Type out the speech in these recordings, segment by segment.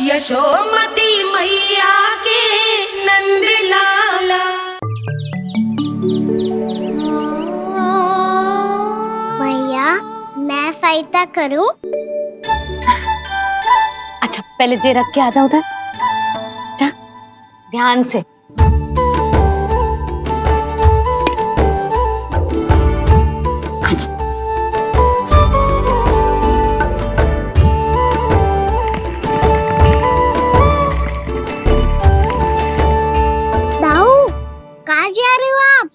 यशोमती मैया के नंद लाला। भैया मैं सहायता करूं? अच्छा पहले जे रख के आ जाओ उधर, जा ध्यान से। अच्छा दाऊ कहाँ जा रहे हो आप?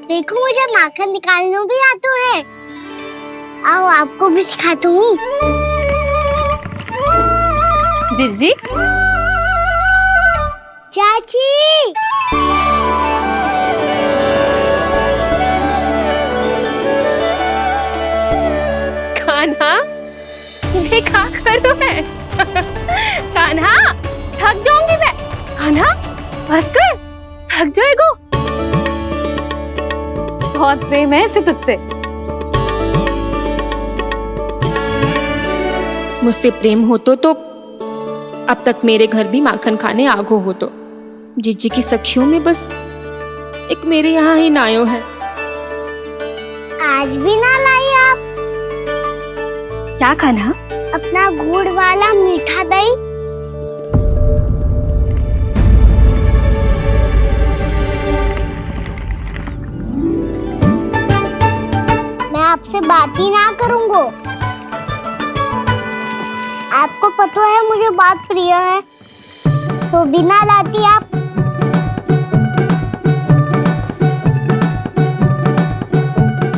देखो मुझे माखन निकालना भी आता है। आओ आपको भी सिखाता हूँ। जीजी चाची कान्हा ये क्या करो है? कान्हा थक जाऊंगी मैं। कान्हा बस कर, थक जाएगो। बहुत प्रेम है इसे तुझसे। मुझसे प्रेम होतो तो अब तक मेरे घर भी माखन खाने आगो हो। तो जीजी की सखियों में बस एक मेरे यहाँ ही नायो है। आज भी ना लाई आप? क्या कान्हा? अपना गुड़ वाला मीठा दही। मैं आपसे बात ही ना करूंगा। आपको पता है मुझे बात प्रिय है, तो बिना लाती आप।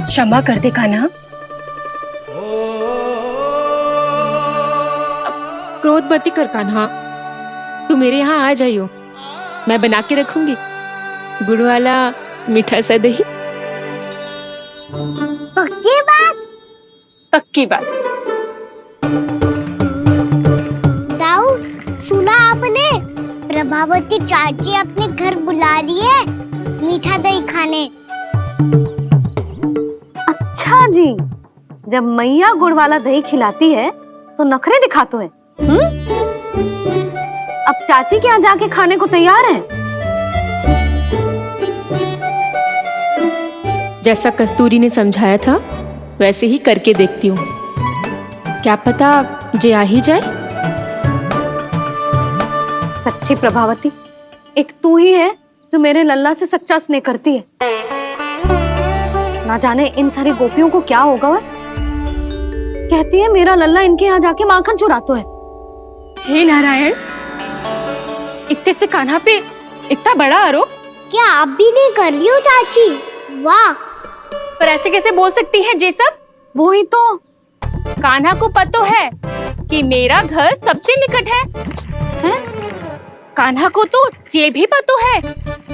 क्षमा कर दे कान्हा। क्रोध मत कर कान्हा, तू मेरे यहाँ आ जाइयो, मैं बना के रखूंगी गुड़ वाला मीठा सा दही। पक्की बात? पक्की बात। दाऊ सुना आपने? प्रभावती चाची अपने घर बुला रही है मीठा दही खाने। अच्छा जी, जब मैया गुड़ वाला दही खिलाती है तो नखरे दिखाते हैं। अब चाची के यहाँ जाके खाने को तैयार हैं। जैसा कस्तूरी ने समझाया था वैसे ही करके देखती हूँ, क्या पता जे आ ही जाए। सच्ची प्रभावती, एक तू ही है जो मेरे लल्ला से सच्चा स्नेह करती है। ना जाने इन सारी गोपियों को क्या होगा। वह कहती है मेरा लल्ला इनके यहाँ जाके माखन चुराता है। हे नारायण, इतने से कान्हा पे इतना बड़ा आरोप। क्या आप भी नहीं कर रही हो चाची? वाह, पर ऐसे कैसे बोल सकती है जे सब? वो ही तो। कान्हा को पता है कि मेरा घर सबसे निकट है? कान्हा को तो ये भी पता है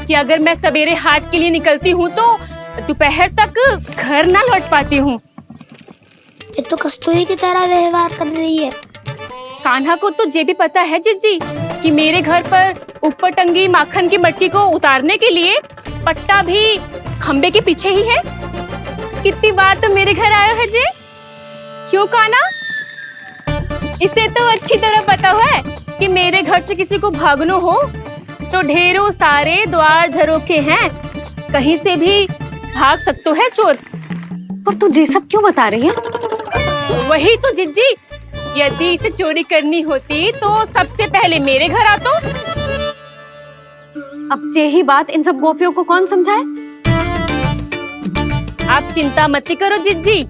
कि अगर मैं सवेरे हाट के लिए निकलती हूँ तो दोपहर तक घर ना लौट पाती हूँ। ये तो कस्तूरी की तरह व्यवहार कर रही है। कान्हा को तो ये भी पता है जीजी कि मेरे घर पर ऊपर टंगी माखन की मटकी को उतारने के लिए पट्टा भी खंबे के पीछे ही है। कितनी बार तो मेरे घर आयो है जे। क्यों कान्हा? इसे तो अच्छी तरह पता है कि मेरे घर से किसी को भागना हो तो ढेरों सारे द्वार झरोखे हैं, कहीं से भी भाग सकते है चोर। पर तू ये सब क्यों बता रही है? वही तो जिज्जी, यदि इसे चोरी करनी होती तो सबसे पहले मेरे घर आतो। अब यही बात इन सब गोपियों को कौन समझाए? आप चिंता मत करो जिज्जी,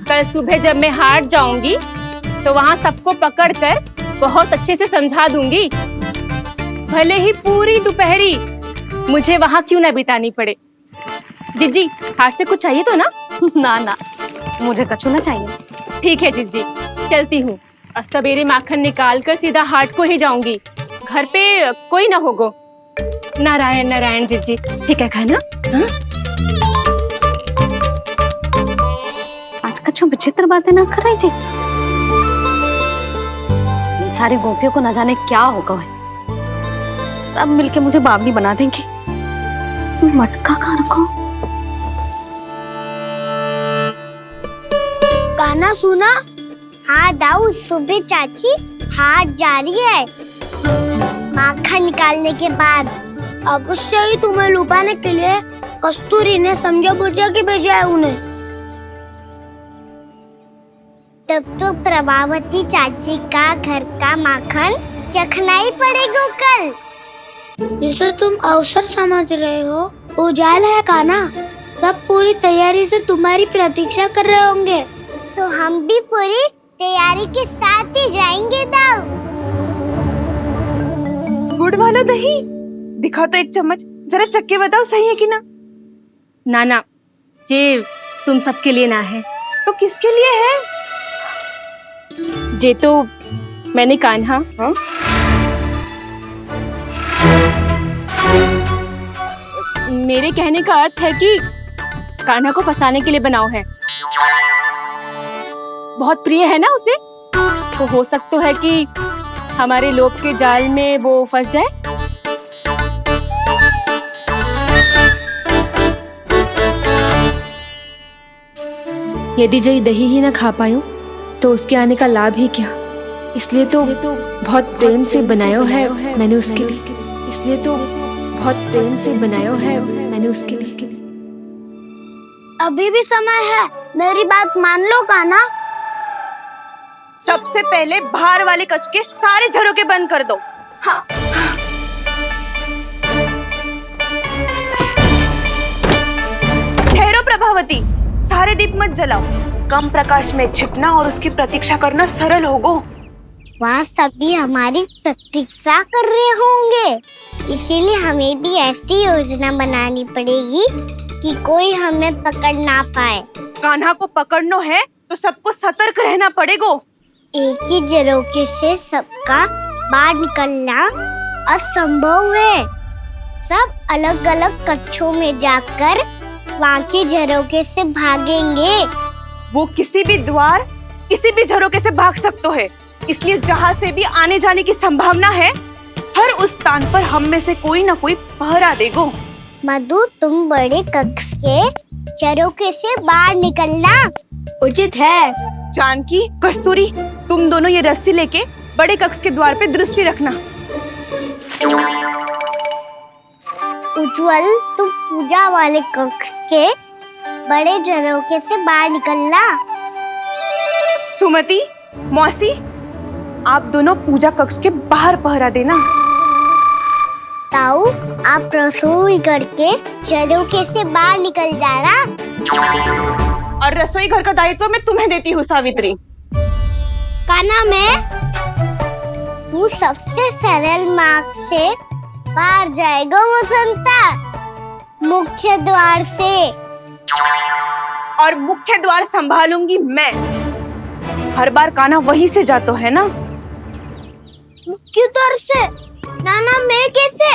कल सुबह जब मैं हाट जाऊंगी तो वहाँ सबको पकड़कर बहुत अच्छे से समझा दूंगी। भले ही पूरी दोपहरी मुझे वहाँ क्यों ना बितानी पड़े। जिज्जी, हाट से कुछ चाहिए तो ना? ना ना, मुझे कछु ना चाहिए। ठीक है जिज्जी, चलती हूँ। और सवेरे माखन निकाल कर सीधा हाट को ही जाऊंगी, घर पे कोई ना होगो। नारायण नारायण जिज्जी, ठीक है खाना? आज कछु विचित्र बातें ना कर रही जी। सारी गोपियों को न जाने क्या होगा है। सब मिलके मुझे बावली बना देंगे। मटका कहाँ रखो? गाना सुना? हाँ दाऊ, सुबह चाची हाथ जारी है माखन निकालने के बाद। अवश्य ही तुम्हें लुभाने के लिए कस्तूरी ने समझा बुझा के भेजा है उन्हें। तब तो प्रभावती चाची का घर का माखन चखना ही पड़ेगा कल। जिसे तुम अवसर समझ रहे हो वो जाल है कान्हा। सब पूरी तैयारी से तुम्हारी प्रतीक्षा कर रहे होंगे। तो हम भी पूरी तैयारी के साथ ही जाएंगे दाऊ। गुड़ वाला दही दिखाओ तो एक चम्मच, जरा चख के बताओ सही है कि ना। ना जे तुम सबके लिए ना है। तो किसके लिए है? जे तो मैंने कान्हा मेरे कहने का अर्थ है कि कान्हा को फंसाने के लिए बनाओ है। बहुत प्रिय है ना उसे, तो हो सकता है कि हमारे लोभ के जाल में वो फंस जाए। यदि जय दही ही न खा पायूं तो उसके आने का लाभ ही क्या। इसलिए तो बहुत प्रेम से बनाया है मैंने उसके लिए। इसलिए तो बहुत प्रेम से बनाया है मैंने उसके लिए। अभी भी समय है, मेरी बात मान लो कान्हा। सबसे पहले बाहर वाले कच के सारे झरोके बंद कर दो। हाँ। ठहरो प्रभावती, सारे दीप मत जलाओ। कम प्रकाश में छिपना और उसकी प्रतीक्षा करना सरल होगा। वहाँ सभी हमारी प्रतीक्षा कर रहे होंगे, इसीलिए हमें भी ऐसी योजना बनानी पड़ेगी कि कोई हमें पकड़ ना पाए। कान्हा को पकड़ना है तो सबको सतर्क रहना पड़ेगा। एक ही झरोखे से सबका बाहर निकलना असंभव है। सब अलग अलग कक्षों में जाकर वहाँ के झरोखे से भागेंगे। वो किसी भी द्वार, किसी भी झरोखे से भाग सकते है, इसलिए जहाँ से भी आने जाने की संभावना है, हर उस स्थान पर हम में से कोई ना कोई पहरा देगो। मधु, तुम बड़े कक्ष के झरोखे से बाहर निकलना उचित है। जानकी, कस्तूरी, तुम दोनों ये रस्सी लेके बड़े कक्ष के द्वार पे दृष्टि रखना। उज्जवल, तुम पूजा वाले कक्ष के बड़े झरोखे से बाहर निकलना। सुमति, मौसी, आप दोनों पूजा कक्ष के बाहर पहरा देना। ताऊ, आप रसोई करके झरोखे से बाहर निकल जाना। और रसोई घर का दायित्व मैं तुम्हें देती हूँ सावित्री। कान्हा, मैं तू सबसे सरल मार्ग से बाहर जाएगा वसंता, मुख्य द्वार से। और मुख्य द्वार संभालूंगी मैं। हर बार कान्हा वहीं से जाता है ना। मुख्य द्वार से? नाना, मैं कैसे?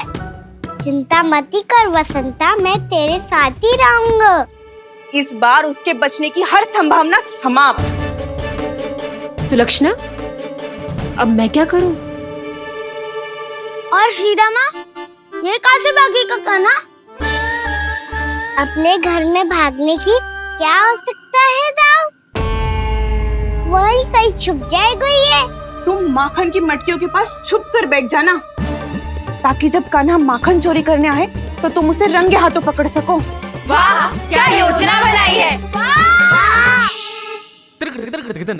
चिंता मत कर वसंता, मैं तेरे साथ ही रहूंगा। इस बार उसके बचने की हर संभावना समाप्त। सुलक्षणा, अब मैं क्या करूं? और सीधा माँ, ये कहाँ से भागेगा कान्हा? अपने घर में भागने की क्या हो सकता है दाऊ? वहीं कहीं छुप जाएगा ये। तुम माखन की मटकियों के पास छुप कर बैठ जाना, ताकि जब कान्हा माखन चोरी करने आए तो तुम उसे रंगे हाथों पकड़ सको। वाह, क्या योजना बनाई है।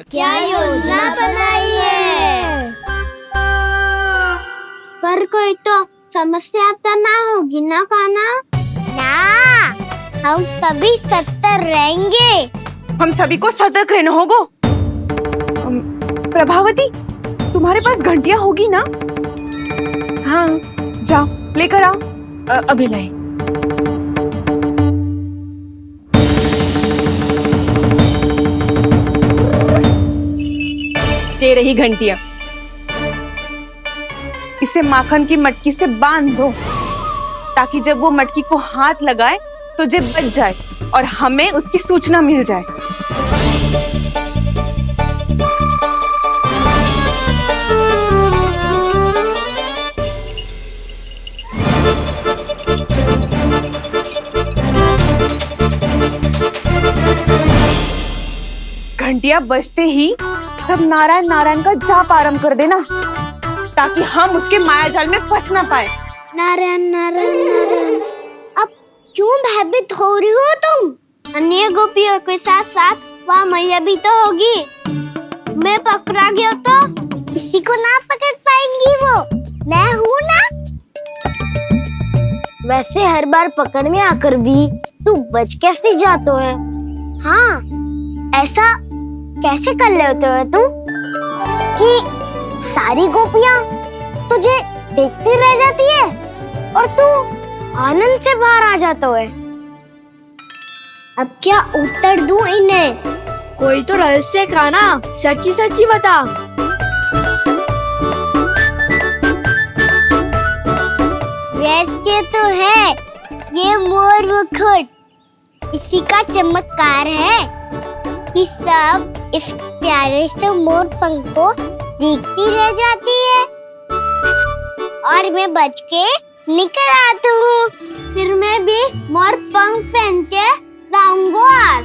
क्या योजना बनाई है? पर कोई तो समस्या तो ना होगी ना कान्हा? ना, हम सभी सतर्क रहेंगे। हम सभी को सतर्क रहना होगा। प्रभावती, तुम्हारे पास घंटियां होगी ना? हाँ, जाओ लेकर आओ। अभी लाई। ये रही घंटियां। इसे माखन की मटकी से बांध दो, ताकि जब वो मटकी को हाथ लगाए तो जे बच जाए और हमें उसकी सूचना मिल जाए। घंटियां बजते ही सब नारायण नारायण का जाप आरंभ कर देना, ताकि हम उसके मायाजाल में फंस ना पाए। नारायण नारायण नारायण। अब क्यों भयभीत हो रही हो तुम? अन्य गोपियों के साथ साथ वहाँ मैया भी तो होगी। मैं पकड़ा गया तो किसी को ना पकड़ पाएंगी वो, मैं हूँ ना। वैसे हर बार पकड़ में आकर भी तू बच कैसे जाता है? हाँ, ऐसा कैसे कर लेते हो तुम कि सारी गोपियाँ तुझे देखती रह जाती है और तू आनंद से बाहर आ जाता है? अब क्या उत्तर दूं इन्हें? कोई तो रहस्य का ना, सच्ची सच्ची बता। रहस्य तो है, ये मोर मुकुट इसी का चमत्कार है कि सब इस प्यारे से मोर पंख को देखती रह जाती है और मैं बच के निकल आता हूँ। फिर मैं भी मोर पंख पहन के गाऊंगा।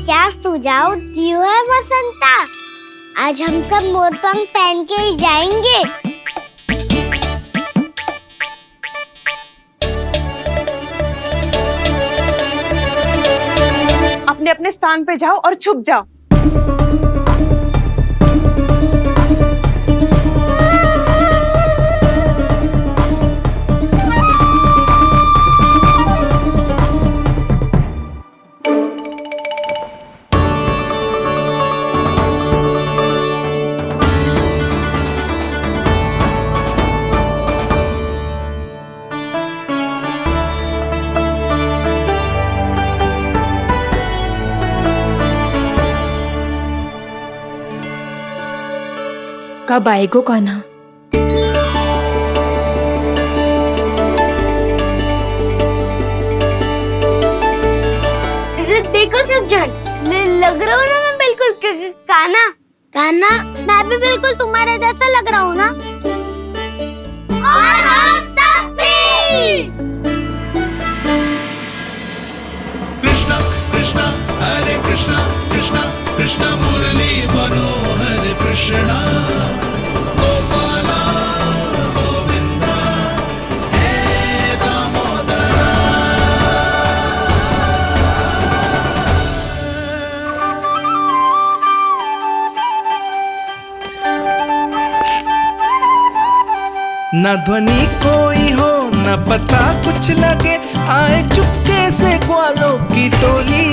क्या सुझाव दियो है बसंता? आज हम सब मोर पंख पहन के ही जाएंगे। अपने अपने स्थान पे जाओ और छुप जाओ। कब आएगो कान्हा? देखो सब जन, लग रहा हूँ ना मैं बिल्कुल कान्हा। कान्हा, मैं भी बिल्कुल तुम्हारे जैसा लग रहा हूँ ना? और हम सब भी। कृष्णा कृष्णा हरे कृष्णा कृष्णा कृष्णा मुरली मनोहर कृष्णा गोपाला गोविंदा हे दामोदरा। न ध्वनि कोई हो न पता कुछ लगे, आए चुपके से ग्वालों की टोली।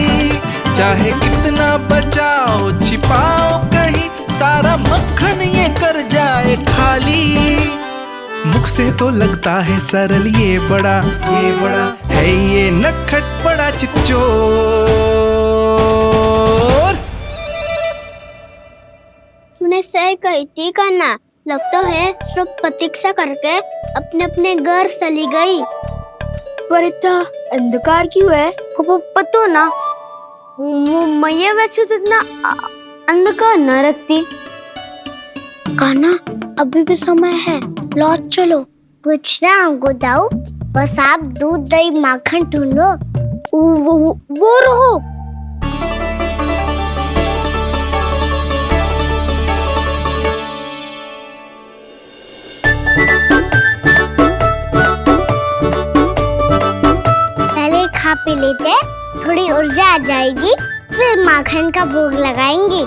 चाहे कितना बचाओ छिपाओ कहीं, सारा मक्खन ये कर जाए खाली। मुख से तो लगता है सरल, ये बड़ा है ये नटखट बड़ा चिच्चोर। तूने सही कही थी कान्हा, लगता है सिर्फ प्रतीक्षा करके अपने अपने घर चली गई। पर इतना अंधकार क्यों है? पतो ना, मैया वैसे तो इतना अंधकार न रखती। कान्हा, अभी भी समय है, लौट चलो। कुछ ना हमको दाऊ, बस आप दूध दही माखन ढूंढो। वो रहो। पहले खा पी लेते, थोड़ी ऊर्जा आ जाएगी, फिर माखन का भोग लगाएंगे।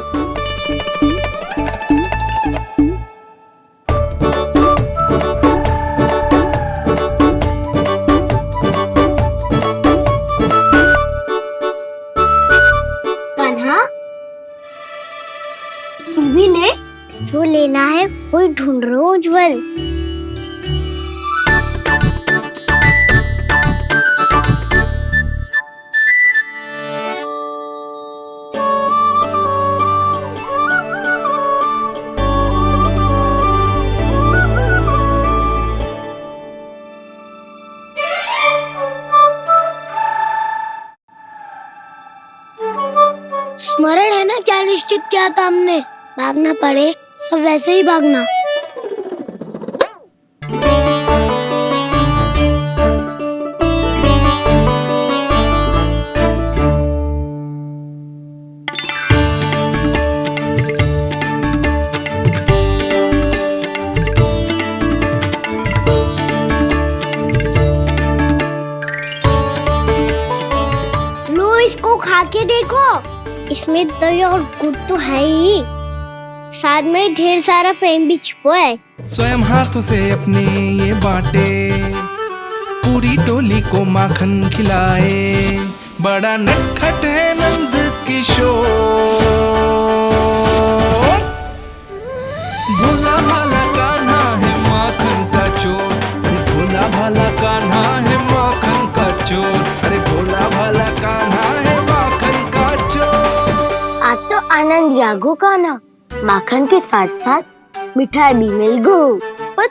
कान्हा, तू भी ले, जो लेना है वही ढूंढ रहा हूँ उज्जवल। स्मरण है ना क्या निश्चित किया था हमने? भागना पड़े सब वैसे ही भागना। के देखो, इसमें दही और गुड़ तो है ही, साथ में ढेर सारा प्रेम भी छुपा है। स्वयं हाथों से अपने ये बांटे, पूरी टोली को माखन खिलाए, बड़ा नटखट है नंद किशोर। भोला भाला कान्हा है माखन का चोर, भोला भाला कान्हा है माखन का चोर, अरे भोला भाला कान्हा है माखन का चोर। आज तो आनंद यागो का ना, माखन के साथ साथ मिठाई भी मिल गई। पर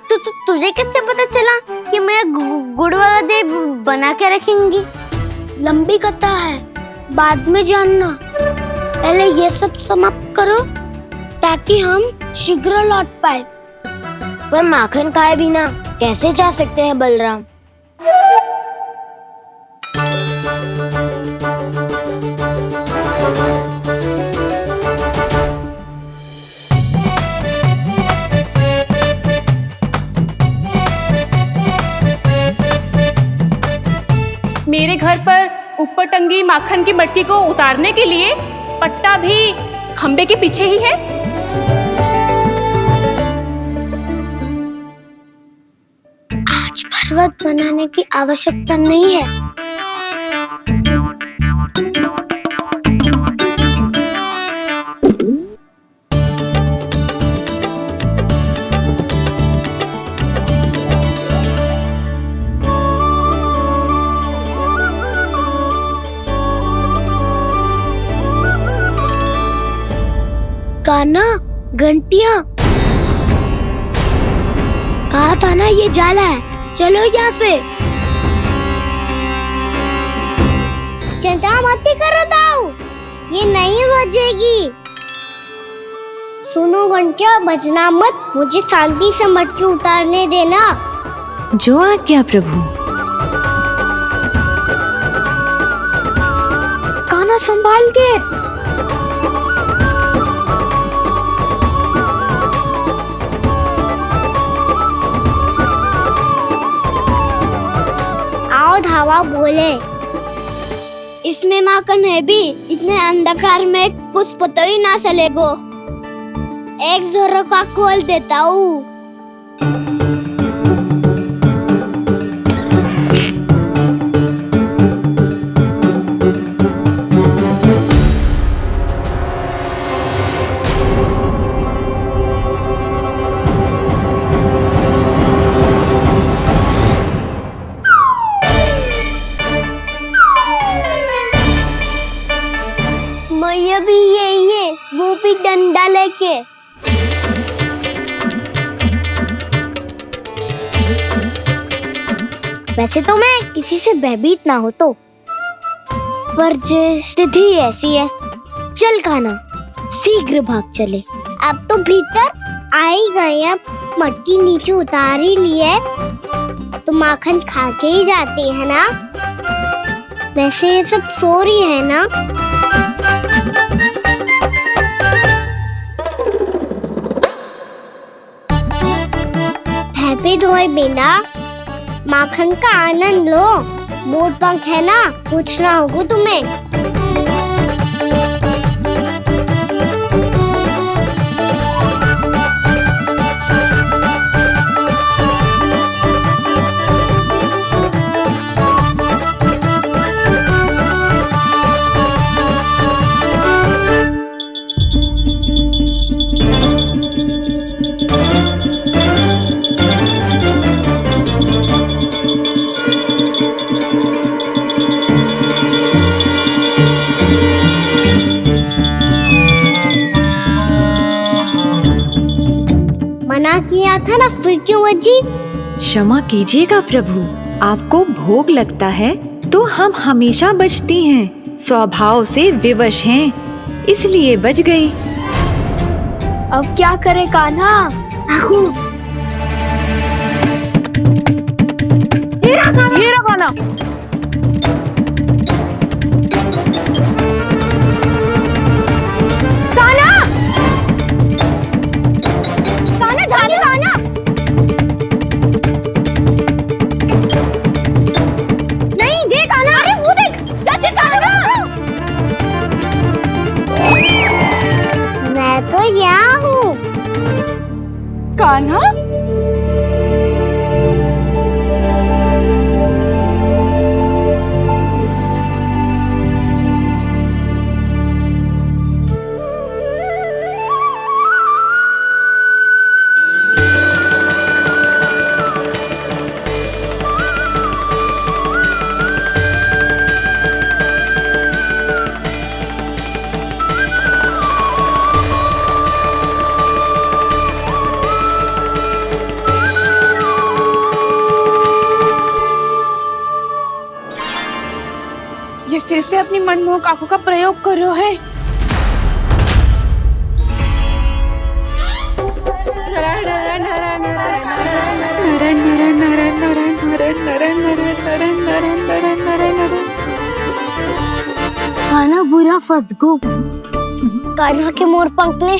तुझे कैसे पता चला कि मैं गुड़ वाला दे बना के रखेंगी? लंबी कथा है, बाद में जानना। पहले ये सब समाप्त करो ताकि हम शीघ्र लौट पाए। पर माखन खाए बिना कैसे जा सकते हैं बलराम? मेरे घर पर ऊपर टंगी माखन की मटकी को उतारने के लिए पट्टा भी खंबे के पीछे ही है। आज पर्वत बनाने की आवश्यकता नहीं है। कान्हा, घंटियां, कहा था ना ये जाला है, चलो यहाँ से। चिंता मत करो दाऊ, ये नहीं बजेगी। सुनो घंटिया, बजना मत, मुझे शांति से मटकी उतारने देना। जो आज्ञा प्रभु। कान्हा संभाल के। धावा बोले, इसमें माखन है भी, इतने अंधकार में कुछ पता ही ना चलेगो। एक जोरों का खोल देता हूँ। भी ये वो भी डंडा लेके। वैसे तो मैं किसी से भयभीत ना हो तो, पर स्थिति ऐसी है। चल कान्हा, शीघ्र भाग चले। अब तो भीतर आ ही गए हैं, मटकी नीचे उतार ही लिए तो माखन खा के ही जाते हैं ना। वैसे ये सब सो रही है ना। हैप्पी धोए बिना माखन का आनंद लो। मोट पंख है ना, पूछना होगा तुम्हें। मना किया था ना, फिर क्यों बची? क्षमा कीजिएगा प्रभु, आपको भोग लगता है तो हम हमेशा बचती हैं, स्वभाव से विवश हैं, इसलिए बच गई। अब क्या करे कान्हा? ये रहा कान्हा। कान्हा, ये फिर से अपनी मनमोहक आंखों का प्रयोग कर रहे हो है। कान्हा बुरा फंस गो। कान्हा के मोर पंख ने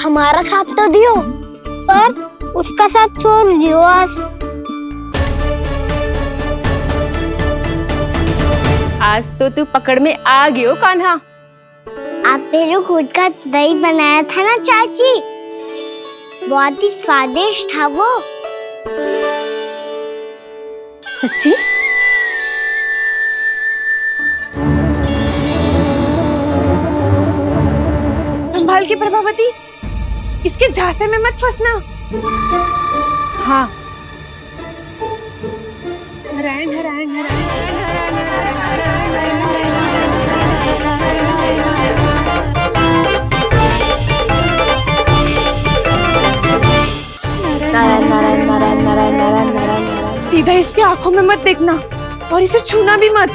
हमारा साथ तो दियो, पर उसका साथ छोड़ दियो आज। आज तो तू पकड़ में आ गयो कान्हा। आपने जो खुद का दही बनाया था ना चाची, बहुत ही स्वादिष्ट था वो। सच्ची? संभाल के प्रभावती, इसके झांसे में मत फंसना। हाँ, सीधा इसके आंखों में मत देखना और इसे छूना भी मत।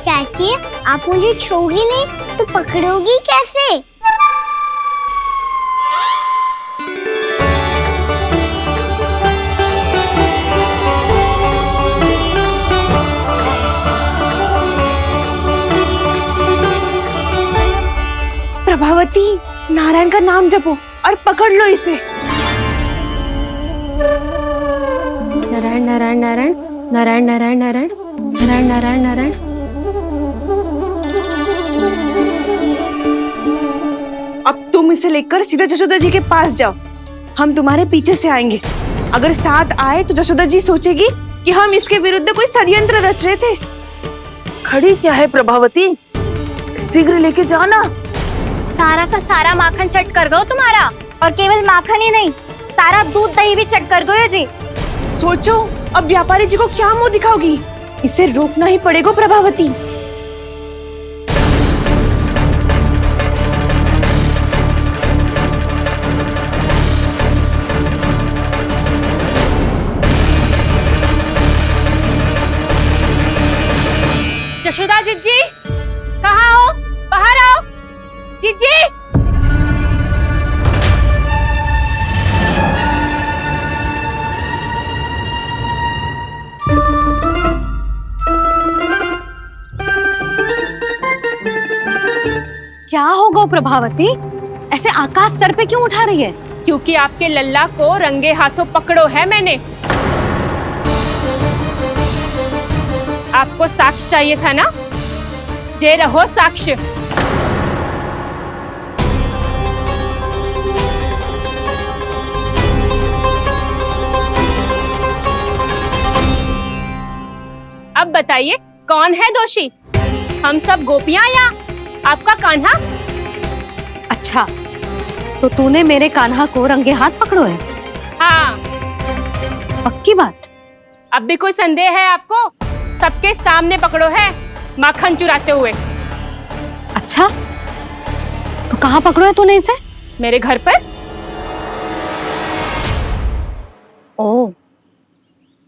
चाची, आप मुझे छोगी नहीं तो पकड़ोगी कैसे? प्रभावती, नारायण का नाम जपो और पकड़ लो इसे। नारायण नारायण नारायण नारायण नारायण नारायण नारायण नारायण नारायण। अब तुम इसे लेकर सीधा जशोदा जी के पास जाओ, हम तुम्हारे पीछे से आएंगे। अगर साथ आए तो जशोदा जी सोचेगी कि हम इसके विरुद्ध कोई षड्यंत्र रच रहे थे। खड़ी क्या है प्रभावती, शीघ्र लेके जाना। सारा का सारा माखन चट कर दो तुम्हारा, और केवल माखन ही नहीं, सारा दूध दही भी चट कर दो ये जी। सोचो अब व्यापारी जी को क्या मुंह दिखाओगी, इसे रोकना ही पड़ेगा प्रभावती। जशोदा जीजी, कहाँ हो? बाहर आओ जीजी। क्या होगा प्रभावती, ऐसे आकाश सर पे क्यों उठा रही है? क्योंकि आपके लल्ला को रंगे हाथों पकड़ो है मैंने। आपको साक्ष्य चाहिए था ना, जे रहो साक्ष्य। अब बताइए कौन है दोषी, हम सब गोपियां या आपका कान्हा? अच्छा, तो तूने मेरे कान्हा को रंगे हाथ पकड़ो है? हाँ। पक्की बात? अब भी कोई संदेह है आपको? सबके सामने पकड़ो है, माखन चुराते हुए। अच्छा, तो कहाँ पकड़ो है तूने इसे? मेरे घर पर। ओ,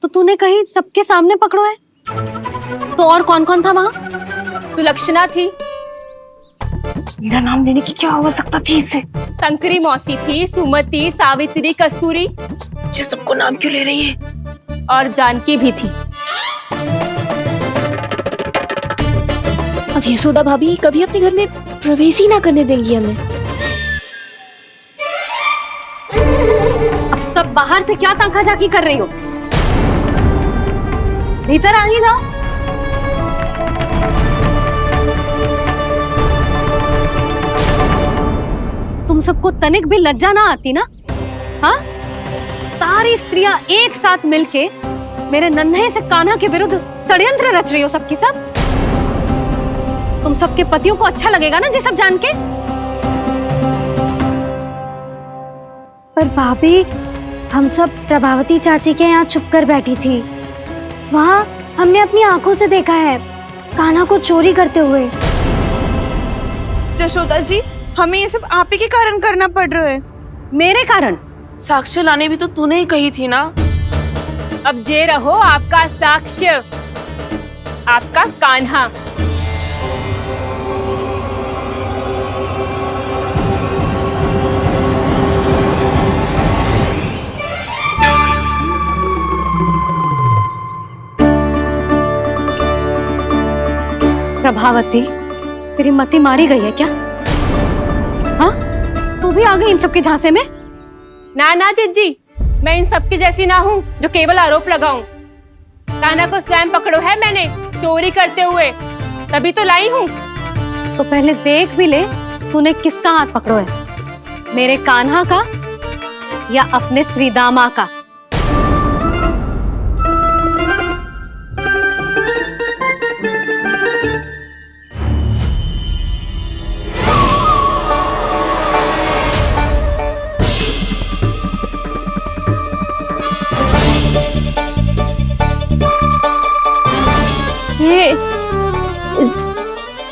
तो तूने कहीं सबके सामने पकड़ो है? तो और कौन कौन था वहाँ? सुलक्षणा थी। मेरा नाम लेने की क्या आवश्यकता थी इसे? संकरी मौसी थी, सुमति, सावित्री, कस्तूरी। ये सबको नाम क्यों ले रही है? और जानकी भी थी। अब यशोदा भाभी कभी अपने घर में प्रवेश ही ना करने देंगी हमें। अब सब बाहर से क्या ताका झाकी कर रही हो? भीतर आ ही जाओ। तुम सबको तनिक भी लज्जा ना आती ना हाँ, सारी स्त्रियां एक साथ मिलके मेरे नन्हे से कान्हा के विरुद्ध षड्यंत्र रच रही हो सबकी सब। तुम सबके पतियों को अच्छा लगेगा ना ये सब जान के? पर भाभी, हम सब प्रभावती चाची के यहाँ छुप कर बैठी थी। वहाँ हमने अपनी आंखों से देखा है कान्हा को चोरी करते हुए। जशोदा जी, हमें ये सब आप ही के कारण करना पड़ रहा है। मेरे कारण? साक्ष्य लाने भी तो तूने ही कही थी ना। अब जे रहो आपका साक्ष्य, आपका कान्हा। प्रभावती, तेरी मति मारी गई है क्या? हाँ, तू भी आ गई इन सबके झांसे में? ना ना जिज्जी, मैं इन सबकी जैसी ना हूँ जो केवल आरोप लगाऊं। कान्हा को स्वयं पकड़ो है मैंने चोरी करते हुए, तभी तो लाई हूँ। तो पहले देख भी ले तूने किसका हाथ पकड़ो है, मेरे कान्हा का या अपने श्रीदामा का?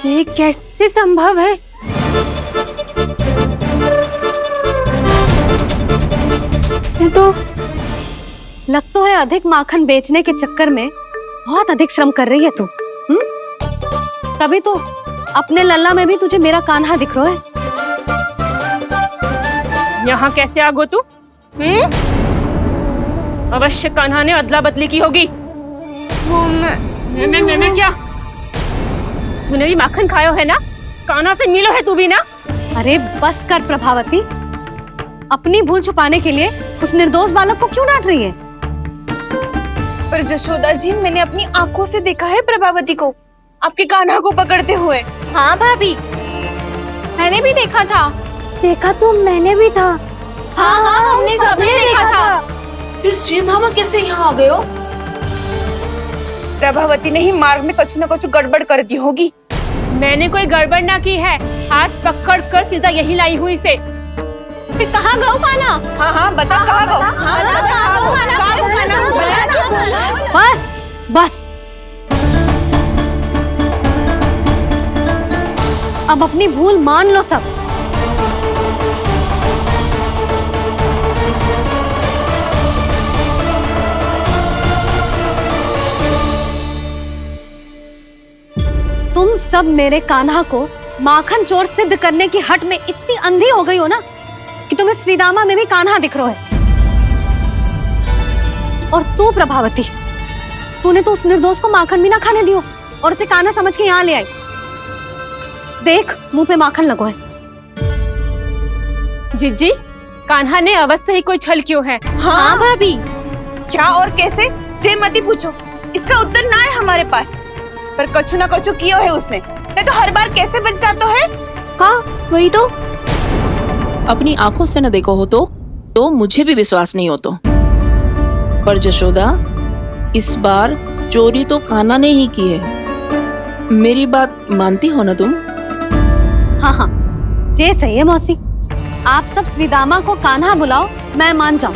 ये कैसे संभव है? ये तो लग तो है अधिक माखन बेचने के चक्कर में बहुत अधिक श्रम कर रही है तू। तभी तो अपने लल्ला में भी तुझे मेरा कान्हा दिख रहा है। यहाँ कैसे आ गो तू? अवश्य कान्हा ने अदला बदली की होगी। मैं क्या? तूने भी माखन खायो है ना? कान्हा से मिलो है तू भी ना? अरे बस कर प्रभावती, अपनी भूल छुपाने के लिए उस निर्दोष बालक को क्यों डांट रही है? पर जशोदा जी, मैंने अपनी आंखों से देखा है प्रभावती को आपके कान्हा को पकड़ते हुए। हाँ भाभी, मैंने भी देखा था। देखा तो मैंने भी था। हाँ, हमने सबने देखा था। फिर श्रीधामा कैसे यहाँ आ गए हो? प्रभावती ने ही मार्ग में कुछ न कुछ गड़बड़ कर दी होगी। मैंने कोई गड़बड़ ना की है, हाथ पकड़ कर सीधा यही लाई हुई से। फिर कहाँ गौ कान्हा? हाँ, बता कहाँ गो? हाँ, बता कहाँ गो? कहाँ गो कान्हा? बता ना। बस अब अपनी भूल मान लो सब। तुम सब मेरे कान्हा को माखन चोर सिद्ध करने की हट में इतनी अंधी हो गई हो ना कि तुम्हें श्रीदामा में भी कान्हा दिख रहा है। और तू प्रभावती, तूने तो उस निर्दोष को माखन भी ना खाने दियो और उसे कान्हा समझ के यहाँ ले आई। देख, मुंह पे माखन लगो है। जिज्जी, कान्हा ने अवश्य ही कोई छल क्यों है। हाँ भाभी, क्या और कैसे? जे मती पूछो, इसका उत्तर ना है हमारे पास। पर कछु ना कछु कियो है उसने, नहीं तो हर बार कैसे बच जाता है। हाँ, वही तो। अपनी आंखों से न देखो हो तो मुझे भी विश्वास नहीं हो तो। पर जशोदा, इस बार चोरी तो कान्हा ने ही की है। मेरी बात मानती हो ना तुम? हाँ, जे सही है मौसी। आप सब श्रीदामा को कान्हा बुलाओ, मैं मान जाऊं।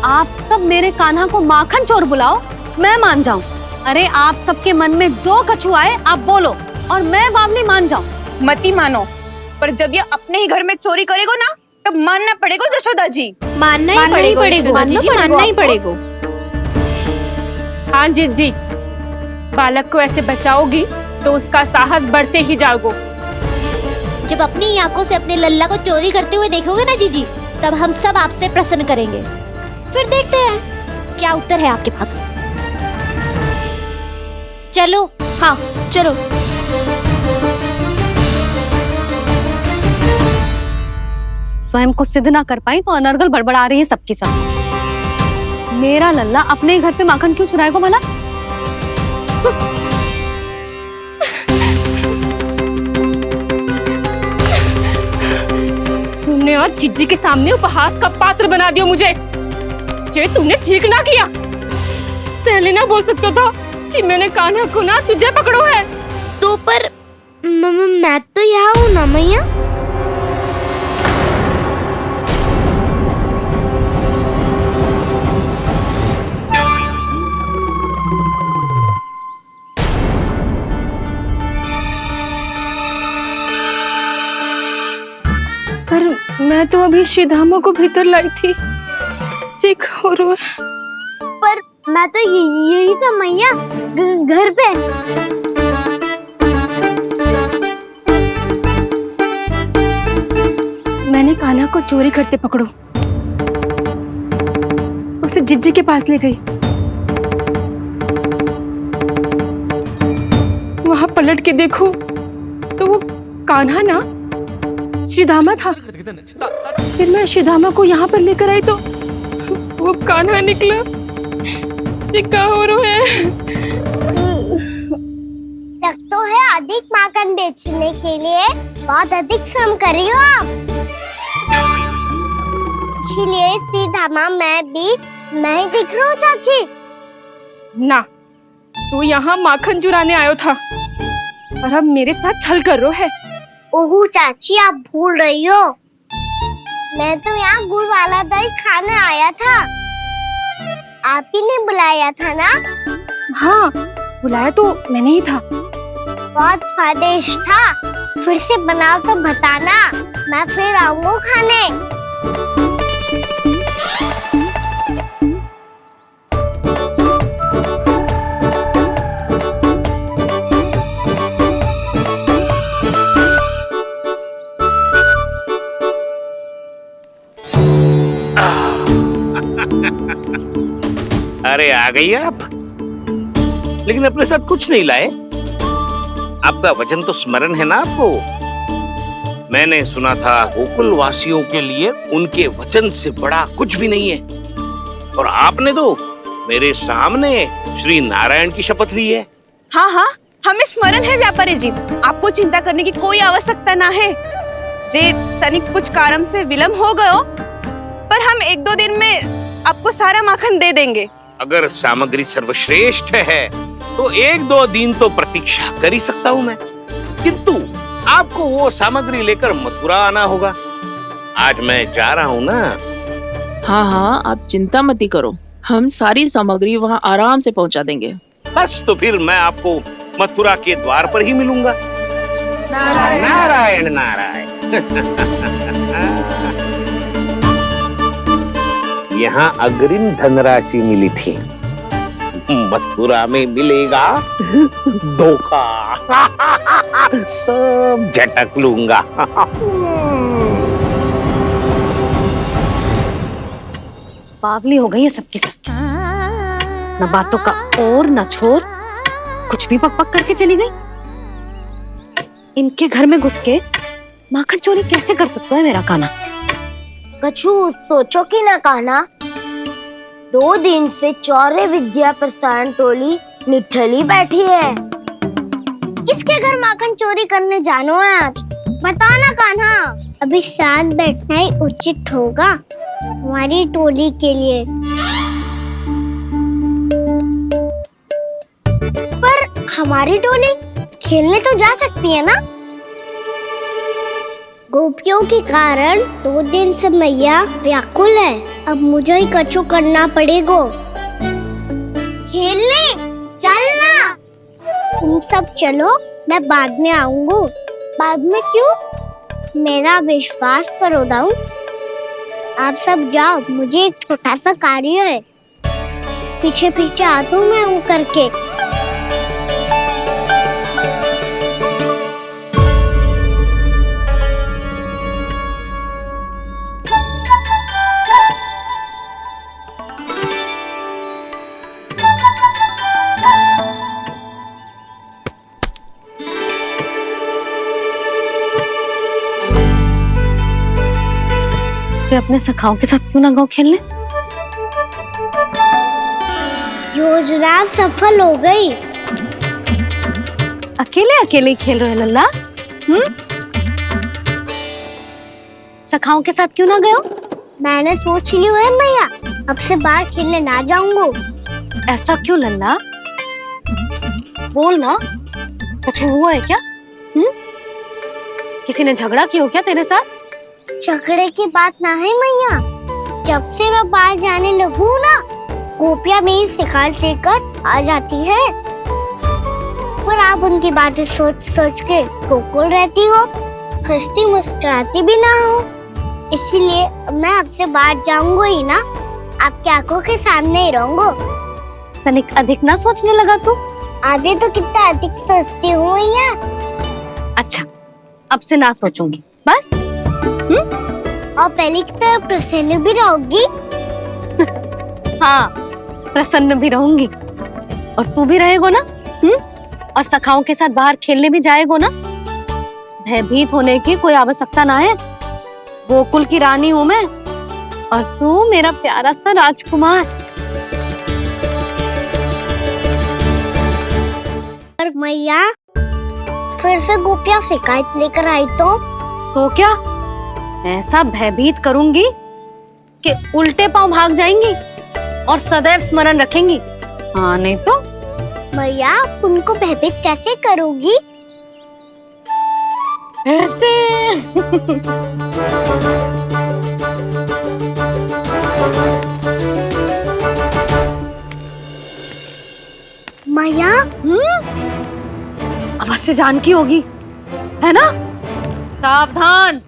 आप सब मेरे कान्हा को माखन चोर बुलाओ, मैं मान जाऊं। अरे आप सबके मन में जो कछु आए आप बोलो और मैं बावली मान जाऊं। मती मानो, पर जब ये अपने ही घर में चोरी करेगो ना, तब मानना पड़ेगा जशोदा जी। मानना ही पड़ेगा। हाँ जिज्जी, बालक को ऐसे बचाओगी तो उसका साहस बढ़ते ही जाओगे। जब अपनी आंखों से अपने लल्ला को चोरी करते हुए देखोगे ना जीजी, तब हम सब आपसे प्रसन्न करेंगे। फिर देखते हैं क्या उत्तर है आपके पास। चलो। हाँ चलो। स्वयं को सिद्ध ना कर पाई तो अनर्गल बड़बड़ा रही है सबकी सब। मेरा लल्ला अपने घर पे माखन क्यों चुराएगा भला? तुमने तूने आज जिज्जी के सामने उपहास का पात्र बना दिया मुझे। ये तूने ठीक ना किया। पहले ना बोल सकता था कि मैंने कान्हा को ना तुझे पकड़ो है। तो पर मैं तो यहाँ हूँ ना मैया। पर मैं तो अभी श्रीधामा को भीतर लाई थी। चेक हो रहा है। पर मैं तो यही था मैया, घर पे। मैंने कान्हा को चोरी करते पकड़ो, उसे जिज्जी के पास ले गई। वहां पलट के देखो तो वो कान्हा ना श्रीधामा था। फिर मैं श्रीधामा को यहाँ पर लेकर आई तो वो कान्हा निकला। ये क्या हो रहा है? लग तो है अधिक माखन बेचने के लिए बहुत अधिक श्रम कर रही हो आप। इसलिए श्रीधामा मैं ही दिख रहा हूँ चाची। ना, तू यहाँ माखन चुराने आयो था और अब मेरे साथ छल कर रहा है। ओह चाची, आप भूल रही हो, मैं तो यहाँ गुड़ वाला दही खाने आया था। आप ही ने बुलाया था ना? हाँ, बुलाया तो मैंने ही था। बहुत स्वादिष्ट था। फिर से बनाओ तो बताना, मैं फिर आऊंगा खाने। अरे आ गई आप, लेकिन अपने साथ कुछ नहीं लाए। आपका वचन तो स्मरण है ना आपको? मैंने सुना था गोकुल वासियों के लिए उनके वचन से बड़ा कुछ भी नहीं है। और आपने तो मेरे सामने श्री नारायण की शपथ ली है। हाँ हाँ, हमें स्मरण है व्यापारी जी। आपको चिंता करने की कोई आवश्यकता ना है। जे तनिक कुछ कारण से विलंब हो गयो, पर हम 1-2 दिन में आपको सारा माखन दे देंगे। अगर सामग्री सर्वश्रेष्ठ है तो 1-2 दिन तो प्रतीक्षा कर ही सकता हूँ मैं, किंतु आपको वो सामग्री लेकर मथुरा आना होगा। आज मैं जा रहा हूँ ना। हाँ हाँ, आप चिंता मत करो, हम सारी सामग्री वहाँ आराम से पहुँचा देंगे। बस तो फिर मैं आपको मथुरा के द्वार पर ही मिलूंगा। नारायण नारायण। यहाँ अग्रिम धनराशि मिली थी, मथुरा में मिलेगा धोखा। सब झटक लूंगा। बावली हो गई है सबकी सब। न बातों का और न छोर, कुछ भी पक पक करके चली गई। इनके घर में घुस के माखन चोरी कैसे कर सकता है मेरा कान्हा? कछु सोचो कि ना कान्हा, 2 दिन से चौरे विद्या प्रसारण टोली निठली बैठी है। किसके घर माखन चोरी करने जानो है आज? बताओ ना कान्हा। अभी साथ बैठना ही उचित होगा हमारी टोली के लिए। पर हमारी टोली खेलने तो जा सकती है ना? गोपियों के कारण 2 दिन से मैया व्याकुल है। अब मुझे ही कछु करना पड़ेगा। खेलने चलना। तुम सब चलो, मैं बाद में आऊंगा। बाद में क्यों? मेरा विश्वास करो दाऊ। आप सब जाओ, मुझे एक छोटा सा कार्य है। पीछे पीछे आता हूँ मैं हूँ करके। अपने सखाओं के साथ क्यों ना गाँव खेलने? योजना सफल हो गई। अकेले अकेले खेल रहे लल्ला? सखाओं के साथ क्यों ना गए हो? मैंने सोच लिया है मैया, अब से बाहर खेलने ना जाऊंगा। ऐसा क्यों लल्ला? बोल ना, कुछ हुआ है क्या? किसी ने झगड़ा किया हो क्या तेरे साथ? झगड़े की बात ना है मैया, जब से मैं बाहर जाने लगू ना, गोपियां मेरी शिकार लेकर आ जाती है, पर आप उनकी बातें सोच सोच के गोकुल रहती हो, हंसती मुस्कुराती भी ना हो। इसलिए मैं आपसे बाहर जाऊंगा ही ना, आपकी आंखों के सामने ही रहूंगा। तनिक अधिक ना सोचने लगा तू? आगे तो कितना अधिक सोचती हूँ मैया। अच्छा, अब से ना सोचूंगी बस। और पहले की तरह प्रसन्न भी रहोगी। हाँ, प्रसन्न भी रहूंगी। और तू भी रहेगो ना? और सखाओं के साथ बाहर खेलने भी जाएगो ना? भयभीत होने की कोई आवश्यकता ना है। गोकुल की रानी हूँ मैं, और तू मेरा प्यारा सा राजकुमार। पर मैया, फिर से गोपियां शिकायत लेकर आई तो क्या ऐसा भयभीत करूंगी कि उल्टे पांव भाग जाएंगी और सदैव स्मरण रखेंगी? हाँ, नहीं तो मैया, आप उनको भयभीत कैसे करोगी? ऐसे। मैया, अवश्य जानकी होगी, है ना? सावधान।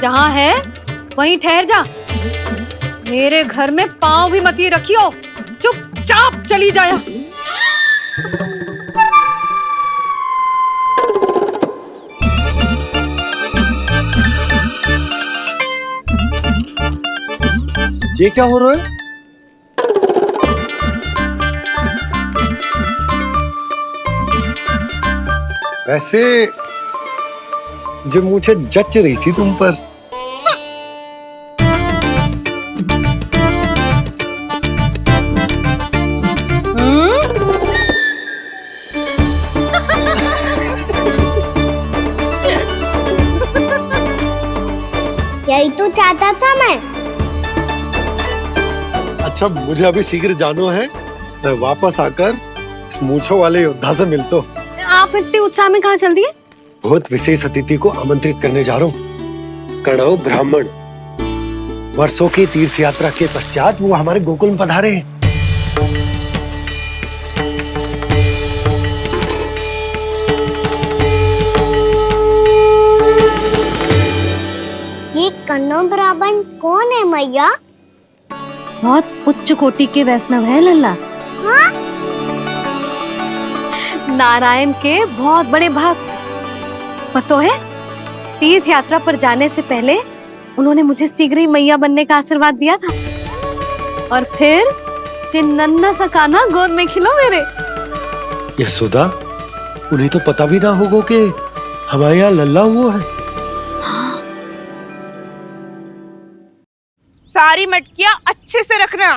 जहाँ है वहीं ठहर जा। मेरे घर में पाँव भी मत ही रखियो, चुपचाप चली जाया। ये क्या हो रहा है? वैसे जो मुझे जच रही थी तुम पर। यही तो चाहता था मैं। अच्छा, मुझे अभी शीघ्र जाना है, मैं वापस आकर इस मूंछों वाले योद्धा से मिलता हूँ। आप इतने उत्साह में कहाँ चल दिए? बहुत विशेष अतिथि को आमंत्रित करने जा रहा हूँ। कणव ब्राह्मण, वर्षों की तीर्थ यात्रा के पश्चात वो हमारे गोकुल में पधारे हैं। ये कन्नौ ब्राह्मण कौन है मैया? बहुत उच्च कोटि के वैष्णव है लल्ला। हाँ? नारायण के बहुत बड़े भक्त। पता है, तीर्थ यात्रा पर जाने से पहले उन्होंने मुझे शीघ्र ही मैया बनने का आशीर्वाद दिया था, और फिर चिन्नन्ना सा कान्हा गोद में खिलो मेरे। यशोदा, उन्हें तो पता भी ना होगा कि हमारे यहाँ लल्ला हुआ है। सारी मटकियां अच्छे से रखना।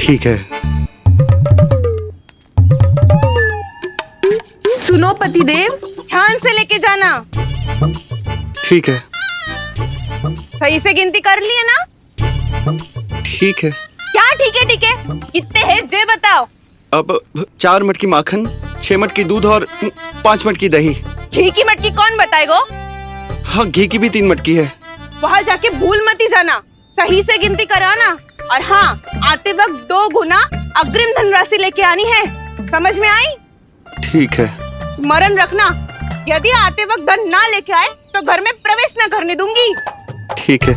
ठीक है। सुनो पतिदेव, ध्यान से लेके जाना। ठीक है। सही से गिनती कर लिए ना? ठीक है। क्या ठीक है? ठीक है, कितने हैं जे बताओ। अब 4 मटकी माखन, 6 मटकी दूध और 5 मटकी दही। घी की मटकी कौन बताएगो? हाँ, घी की भी 3 मटकी है। वहाँ जाके भूल मत ही जाना, सही से गिनती कराना। और हाँ, आते वक्त 2 गुना अग्रिम धनराशि लेके आनी है, समझ में आई? ठीक है। स्मरण रखना, यदि आते वक्त धन ना लेके आए तो घर में प्रवेश ना करने दूंगी। ठीक है।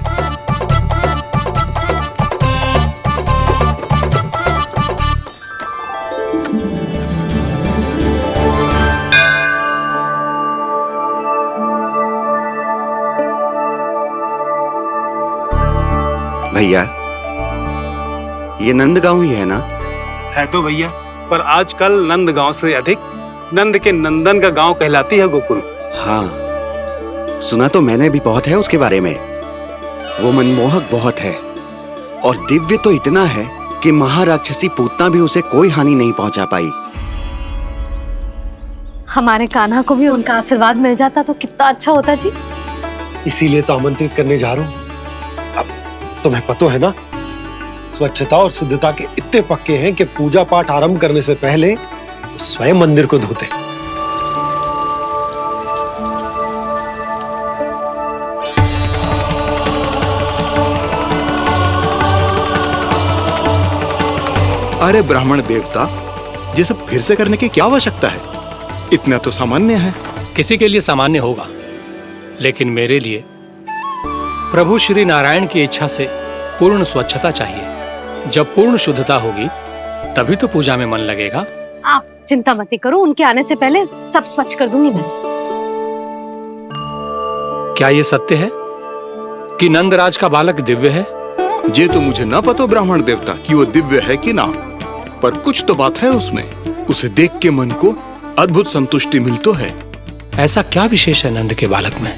भैया, ये नंदगांव ही है ना? है तो भैया, पर आजकल नंदगांव से अधिक नंद के नंदन का गांव कहलाती है गोकुल। हाँ, सुना तो मैंने भी बहुत है उसके बारे में। वो मनमोहक बहुत है और दिव्य तो इतना है कि महाराक्षसी पूतना भी उसे कोई हानि नहीं पहुंचा पाई। हमारे कान्हा को भी उनका आशीर्वाद मिल जाता तो कितना अच्छा होता जी। इसीलिए तो आमंत्रित करने जा रहा हूँ। अब तुम्हें पता है ना, स्वच्छता और शुद्धता के इतने पक्के हैं कि पूजा पाठ आरंभ करने से पहले स्वयं मंदिर को धोते। अरे ब्राह्मण देवता, ये सब फिर से करने की क्या आवश्यकता है? इतना तो सामान्य है। किसी के लिए सामान्य होगा, लेकिन मेरे लिए प्रभु श्री नारायण की इच्छा से पूर्ण स्वच्छता चाहिए। जब पूर्ण शुद्धता होगी तभी तो पूजा में मन लगेगा। आप चिंता मत करो, उनके आने से पहले सब स्वच्छ कर दूंगी मैं। क्या ये सत्य है कि नंदराज का बालक दिव्य है? ये तो मुझे ना पता ब्राह्मण देवता कि वो दिव्य है कि ना, पर कुछ तो बात है उसमें। उसे देख के मन को अद्भुत संतुष्टि मिल तो है। ऐसा क्या विशेष है नंद के बालक में?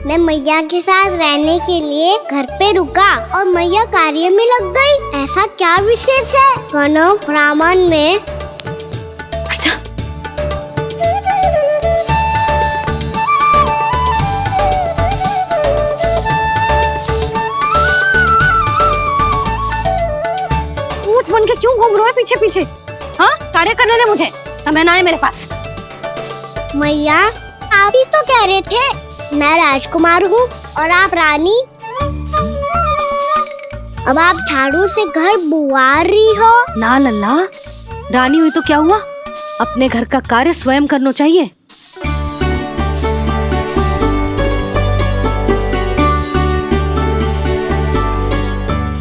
मैं मैया के साथ रहने के लिए घर पे रुका और मैया कार्य में लग गई। ऐसा क्या विशेष है कौनो ब्राह्मण में? बन के क्यों घूम रहे हो पीछे पीछे? हाँ, कार्य करने दे मुझे, समय ना है मेरे पास। मैया, आप ही तो कह रहे थे मैं राजकुमार हूँ और आप रानी। अब आप झाड़ू से घर बुआ रही हो। ना लल्ला, रानी हुई तो क्या हुआ, अपने घर का कार्य स्वयं करना चाहिए।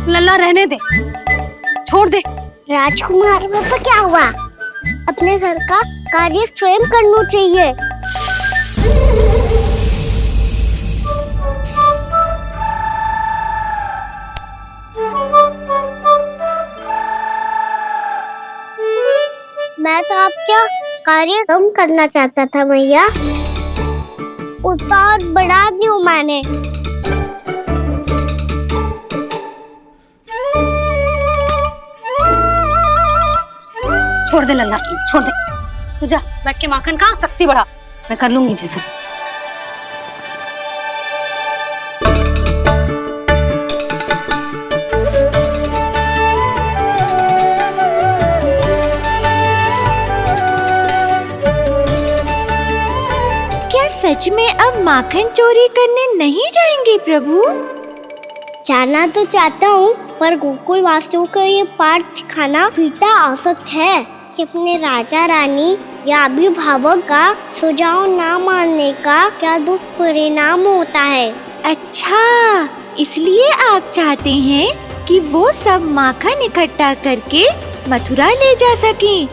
लल्ला रहने दे, छोड़ दे। राजकुमार में तो क्या हुआ, अपने घर का कार्य स्वयं करना चाहिए। मैं तो आपका कार्य कम करना चाहता था मैया, उतना और बढ़ा दूं मैंने। छोड़ दे लल्ला, छोड़ दे। तू जा बैठ के माखन खा, शक्ति बढ़ा, मैं कर लूंगी जैसा। क्या सच में अब माखन चोरी करने नहीं जाएंगे प्रभु? जाना तो चाहता हूँ, पर गोकुल वासियों को ये पाठ सिखाना पिता आवश्यक है कि अपने राजा रानी या अभिभावक का सुझाव ना मानने का क्या दुष्परिणाम होता है। अच्छा, इसलिए आप चाहते हैं कि वो सब माखन इकट्ठा करके मथुरा ले जा सकें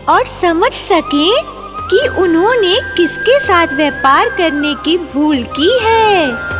और समझ सकें कि उन्होंने किसके साथ व्यापार करने की भूल की है।